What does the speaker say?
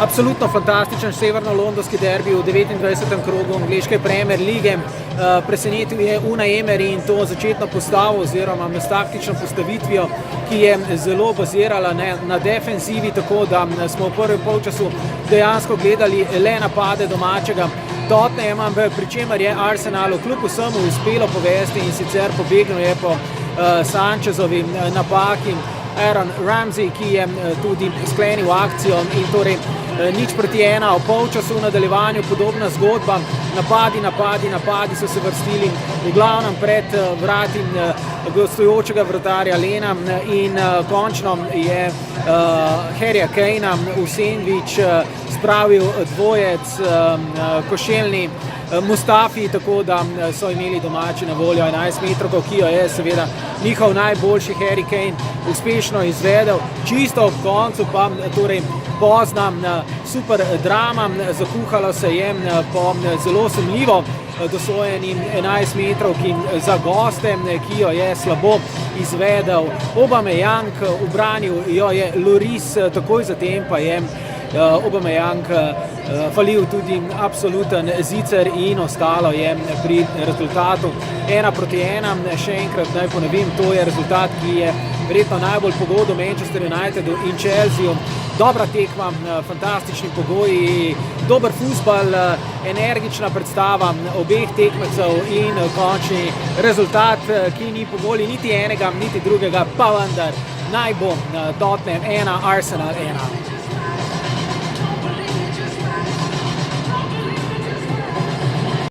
Absolutno fantastičen severno-londonski derbi v 29. krogu angleške Premier lige. Presenetil je Unai Emery in to začetno postavo oziroma s taktično postavitvijo, ki je zelo bazirala na defenzivi, tako da smo v prvem polčasu dejansko gledali le napade domačega Tottenhama, pri čemer je Arsenalu kljub vsemu uspelo povesti in sicer pobegnil je po Sanchezovi napaki Aaron Ramsey, ki je tudi sklenil akcijo in torej 0:1 v polčasu, v nadaljevanju podobna zgodba, napadi so se vrstili v glavnem pred vrati gostujočega vratarja Lena in končno je Harryja Kanea v sendvič spravil dvojec košelni Mustafi, tako da so imeli domači na voljo 11 metrovko, ki jo je seveda njihov najboljši Harry Kane uspešno izvedel. Čisto ob koncu pa torej pozna super drama, zakuhalo se je po zelo sumljivo dosojenim 11 metrovki za goste, ki jo je slabo izvedel Aubameyang, ubranil jo je Lloris, takoj zatem pa je Aubameyang falil tudi absoluten zicer in ostalo je pri rezultatu 1:1. Še enkrat naj ponovim, to je rezultat, ki je verjetno najbolj pogodil Manchester Unitedu in Chelsea. Dobra tekma, fantastični pogoji, dober fuzbal, energična predstava obeh tekmecev in končni rezultat, ki ni po volji niti enega, niti drugega, pa vendar naj bo Tottenham 1, Arsenal 1.